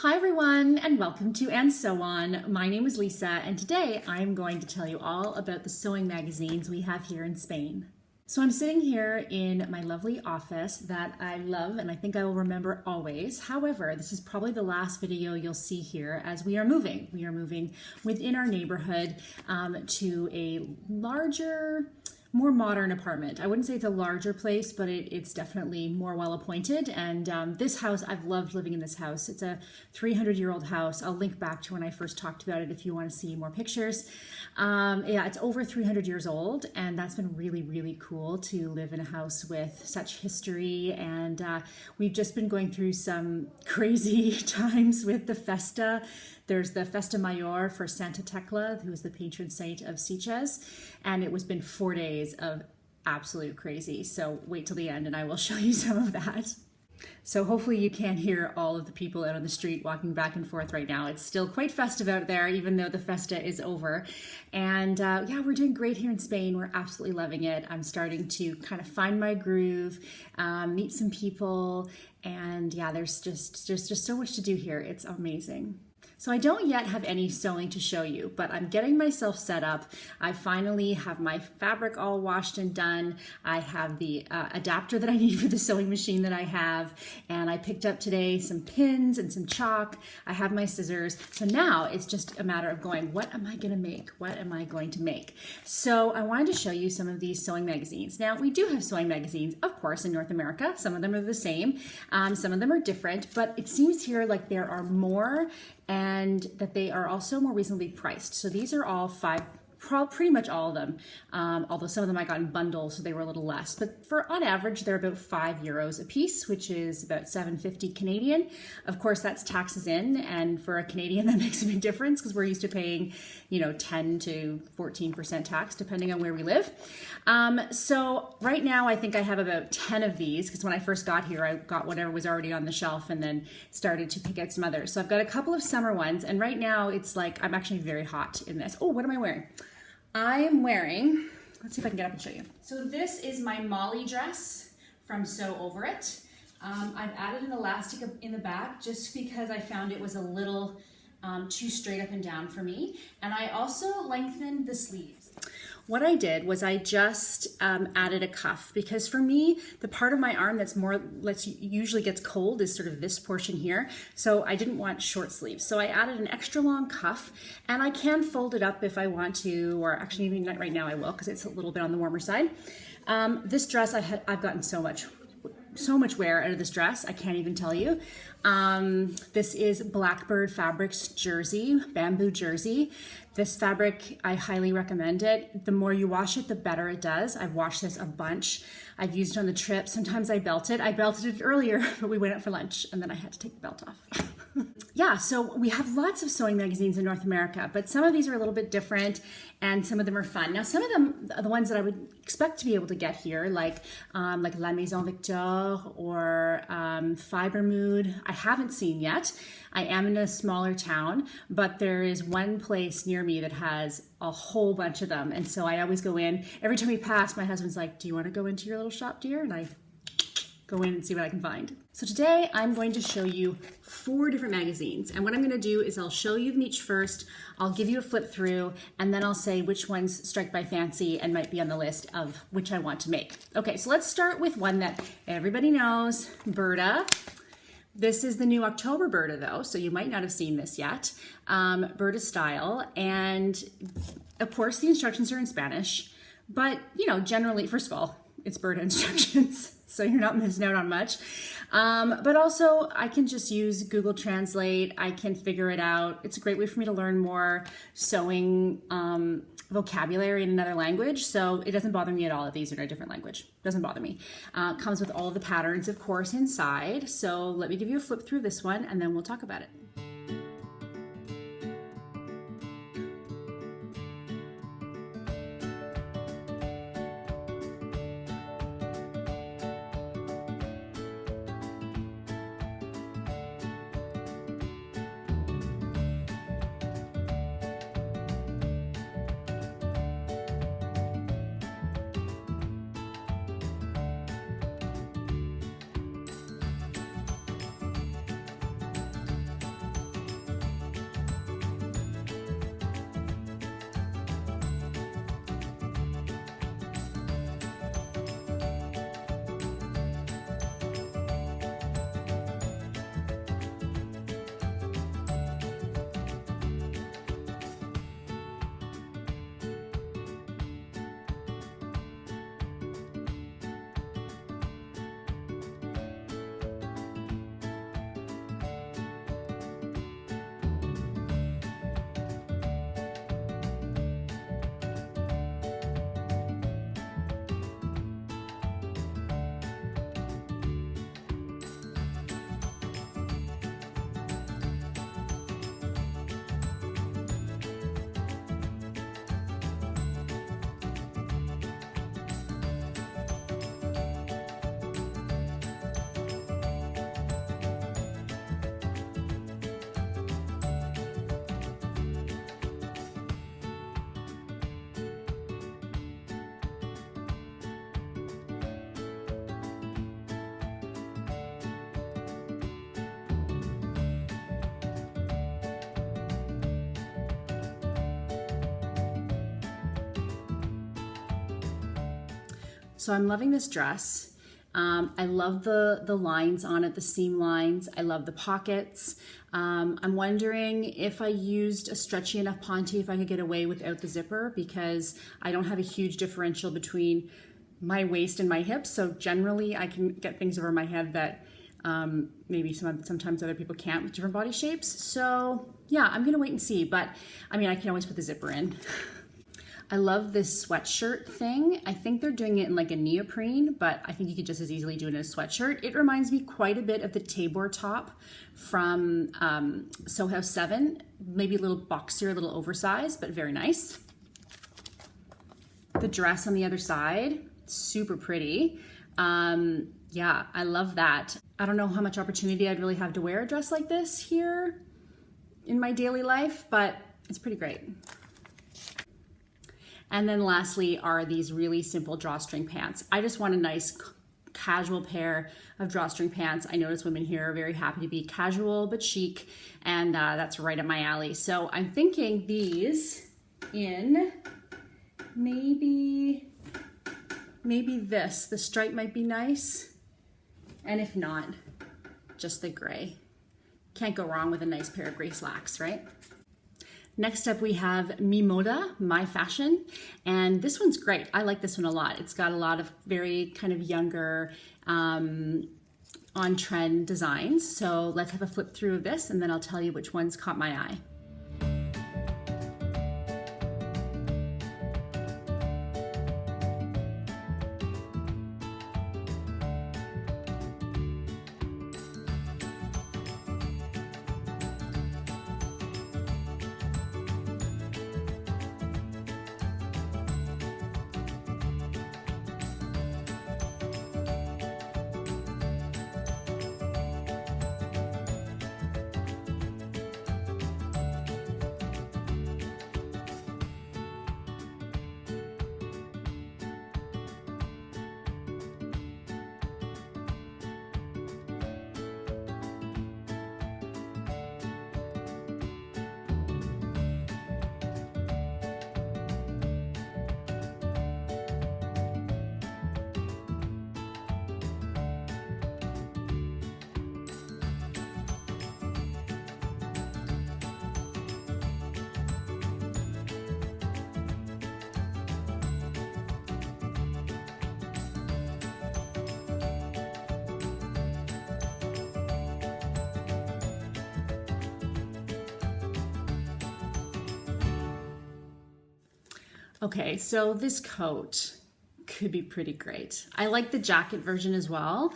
Hi everyone, and welcome to And So On. My name is Lisa, and today I'm going to tell you all about the sewing magazines we have here in Spain. So I'm sitting here in my lovely office that I love and I think I will remember always. However, this is probably the last video you'll see here as we are moving. We are moving within our neighborhood to a larger, more modern apartment. I wouldn't say it's a larger place, but it's definitely more well appointed. And this house, I've loved living in this house. It's a 300-year-old house. I'll link back to when I first talked about it if you want to see more pictures. Yeah, it's over 300 years old, and that's been really, really cool to live in a house with such history. And we've just been going through some crazy times with the Festa. There's the Festa Mayor for Santa Tecla, who is the patron saint of Sitges, and it was been 4 days of absolute crazy. So wait till the end and I will show you some of that. So hopefully you can't hear all of the people out on the street walking back and forth right now. It's still quite festive out there, even though the Festa is over. And yeah, we're doing great here in Spain. We're absolutely loving it. I'm starting to kind of find my groove, meet some people, and yeah, there's just so much to do here. It's amazing. So I don't yet have any sewing to show you, but I'm getting myself set up. I finally have my fabric all washed and done. I have the adapter that I need for the sewing machine that I have, and I picked up today some pins and some chalk. I have my scissors. So now it's just a matter of going, what am I gonna make? What am I going to make? So I wanted to show you some of these sewing magazines. Now we do have sewing magazines, of course, in North America. Some of them are the same, some of them are different, but it seems here like there are more and that they are also more reasonably priced. So these are all pretty much all of them, although some of them I got in bundles, so they were a little less. But on average, they're about €5 a piece, which is about $7.50 Canadian. Of course, that's taxes in, and for a Canadian, that makes a big difference because we're used to paying, 10 to 14% tax, depending on where we live. So right now, I think I have about 10 of these because when I first got here, I got whatever was already on the shelf and then started to pick out some others. So I've got a couple of summer ones, and right now it's like I'm actually very hot in this. Oh, what am I wearing? I am wearing, let's see if I can get up and show you. So this is my Molly dress from Sew Over It. I've added an elastic in the back just because I found it was a little too straight up and down for me. And I also lengthened the sleeves. What I did was I just added a cuff because for me, the part of my arm that's usually gets cold is sort of this portion here. So I didn't want short sleeves. So I added an extra long cuff, and I can fold it up if I want to, or actually even right now I will because it's a little bit on the warmer side. This dress, I've gotten so much wear out of this dress, I can't even tell you. This is Blackbird Fabrics jersey, bamboo jersey. This fabric, I highly recommend it. The more you wash it, the better it does. I've washed this a bunch. I've used it on the trip. Sometimes I belt it. I belted it earlier, but we went out for lunch and then I had to take the belt off. Yeah, so we have lots of sewing magazines in North America, but some of these are a little bit different and some of them are fun. Now, some of them are the ones that I would expect to be able to get here, like La Maison Victor or Fiber Mood. I haven't seen yet. I am in a smaller town, but there is one place near me that has a whole bunch of them. And so I always go in. Every time we pass, my husband's like, do you want to go into your little shop, dear? And I go in and see what I can find. So today I'm going to show you 4 different magazines. And what I'm going to do is I'll show you them each first. I'll give you a flip through, and then I'll say which ones strike my fancy and might be on the list of which I want to make. Okay, so let's start with one that everybody knows, Burda. This is the new October Burda though, so you might not have seen this yet. Burda Style, and of course the instructions are in Spanish, but generally, first of all, it's Burda instructions, so you're not missing out on much. But also I can just use Google Translate. I can figure it out. It's a great way for me to learn more sewing vocabulary in another language. So it doesn't bother me at all if these are in a different language. Doesn't bother me. Comes with all of the patterns, of course, inside. So let me give you a flip through this one and then we'll talk about it. So I'm loving this dress. I love the lines on it, the seam lines. I love the pockets. I'm wondering if I used a stretchy enough ponte, if I could get away without the zipper, because I don't have a huge differential between my waist and my hips. So generally I can get things over my head that maybe sometimes other people can't with different body shapes. So yeah, I'm gonna wait and see, but I mean, I can always put the zipper in. I love this sweatshirt thing. I think they're doing it in like a neoprene, but I think you could just as easily do it in a sweatshirt. It reminds me quite a bit of the Tabor top from Soho 7, maybe a little boxier, a little oversized, but very nice. The dress on the other side, super pretty. Yeah, I love that. I don't know how much opportunity I'd really have to wear a dress like this here in my daily life, but it's pretty great. And then lastly are these really simple drawstring pants. I just want a nice casual pair of drawstring pants. I notice women here are very happy to be casual but chic, and that's right up my alley. So I'm thinking these in maybe this. The stripe might be nice. And if not, just the gray. Can't go wrong with a nice pair of gray slacks, right? Next up we have Moda, My Fashion, and this one's great. I like this one a lot. It's got a lot of very kind of younger, on-trend designs. So let's have a flip through of this and then I'll tell you which ones caught my eye. Okay, so this coat could be pretty great. I like the jacket version as well,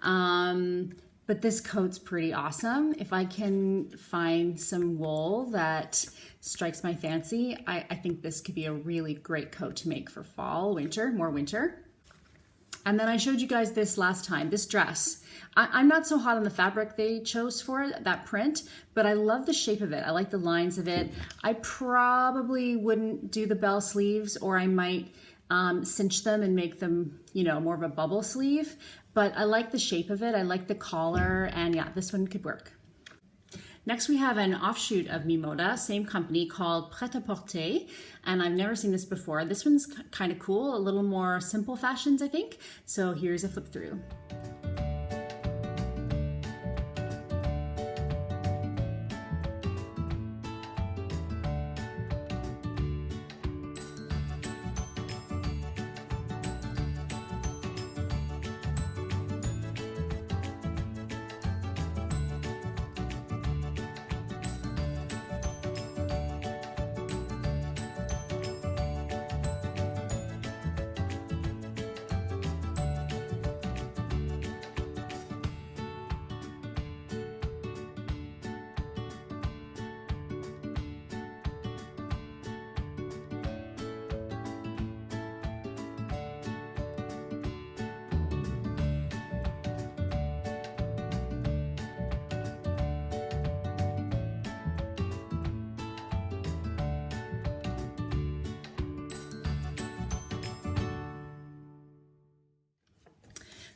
but this coat's pretty awesome. If I can find some wool that strikes my fancy, I think this could be a really great coat to make for fall, winter, more winter. And then I showed you guys this last time, this dress. I'm not so hot on the fabric they chose for it, that print, but I love the shape of it. I like the lines of it. I probably wouldn't do the bell sleeves, or I might cinch them and make them, you know, more of a bubble sleeve, but I like the shape of it. I like the collar, and yeah, this one could work. Next, we have an offshoot of Moda, same company, called Pret, and I've never seen this before. This one's kind of cool, a little more simple fashions, I think. So here's a flip through.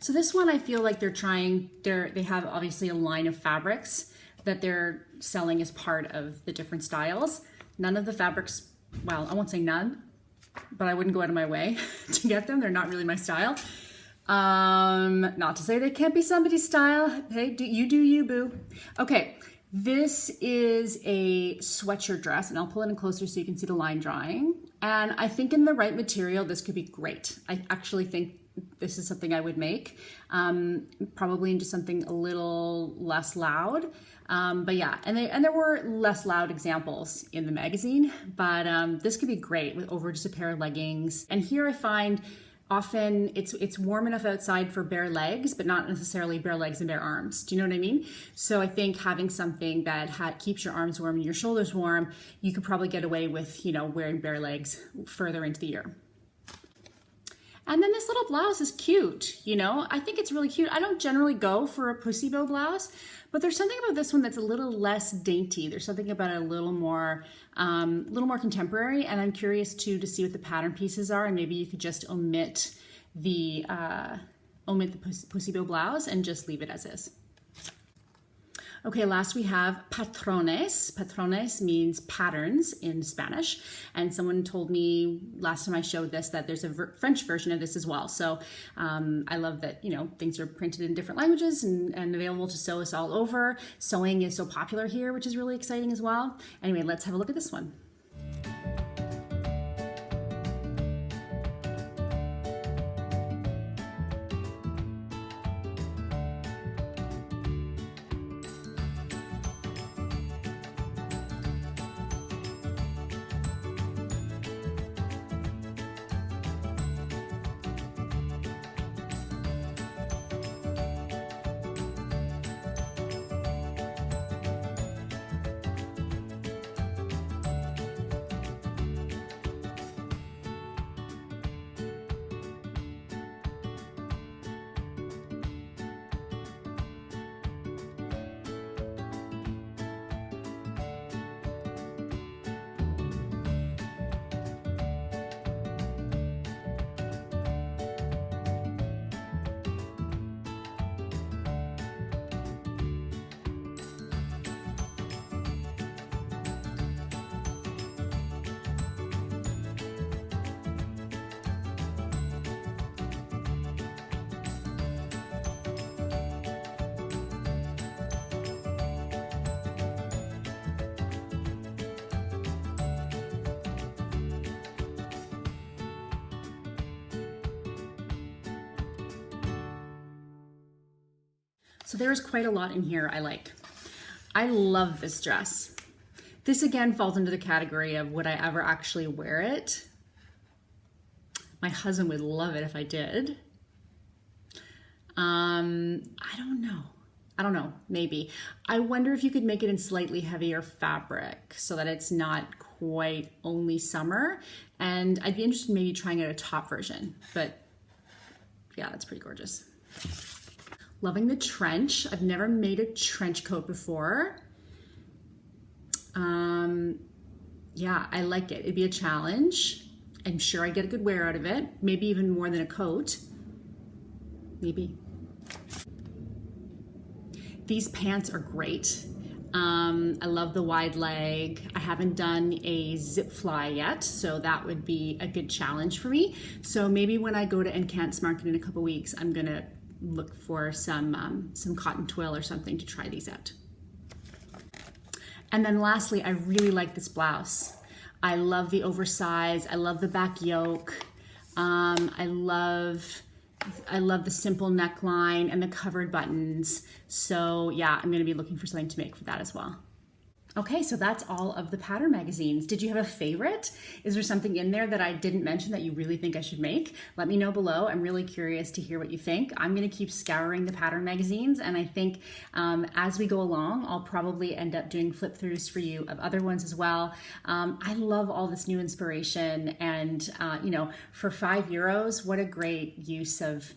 So this one, I feel like they have obviously a line of fabrics that they're selling as part of the different styles. None of the fabrics, well, I won't say none, but I wouldn't go out of my way to get them. They're not really my style. Not to say they can't be somebody's style. Hey, you do you, boo. Okay, this is a sweatshirt dress, and I'll pull it in closer so you can see the line drawing. And I think in the right material, this could be great. I actually think this is something I would make, probably into something a little less loud. But yeah, and there were less loud examples in the magazine, but this could be great with over just a pair of leggings. And here I find often it's warm enough outside for bare legs, but not necessarily bare legs and bare arms. Do you know what I mean? So I think having something that keeps your arms warm and your shoulders warm, you could probably get away with, you know, wearing bare legs further into the year. And then this little blouse is cute, you know? I think it's really cute. I don't generally go for a pussy bow blouse, but there's something about this one that's a little less dainty. There's something about it a little more contemporary, and I'm curious too to see what the pattern pieces are, and maybe you could just omit the pussy bow blouse and just leave it as is. Okay, last we have patrones. Patrones means patterns in Spanish. And someone told me last time I showed this that there's a French version of this as well. So I love that, you know, things are printed in different languages and available to sew us all over. Sewing is so popular here, which is really exciting as well. Anyway, let's have a look at this one. So there's quite a lot in here I like. I love this dress. This again falls into the category of would I ever actually wear it? My husband would love it if I did. I don't know, maybe. I wonder if you could make it in slightly heavier fabric so that it's not quite only summer. And I'd be interested in maybe trying out a top version, but yeah, that's pretty gorgeous. Loving the trench. I've never made a trench coat before. Yeah, I like it. It'd be a challenge. I'm sure I'd get a good wear out of it. Maybe even more than a coat. Maybe. These pants are great. I love the wide leg. I haven't done a zip fly yet, so that would be a good challenge for me. So maybe when I go to Encants Market in a couple weeks, I'm gonna look for some cotton twill or something to try these out. And then lastly, I really like this blouse. I love the oversize. I love the back yoke. I love the simple neckline and the covered buttons. So yeah, I'm gonna be looking for something to make for that as well. Okay, so that's all of the pattern magazines. Did you have a favorite? Is there something in there that I didn't mention that you really think I should make? Let me know below. I'm really curious to hear what you think. I'm gonna keep scouring the pattern magazines, and I think as we go along, I'll probably end up doing flip throughs for you of other ones as well. I love all this new inspiration, and you know, for €5, what a great use of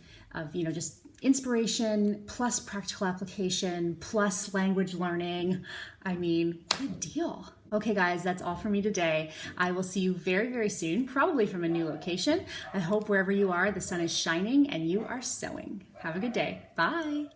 you know, just inspiration plus practical application plus language learning. I mean, what a deal. Okay guys, that's all for me today. I will see you very, very soon, probably from a new location. I hope wherever you are, the sun is shining and you are sewing. Have a good day. Bye.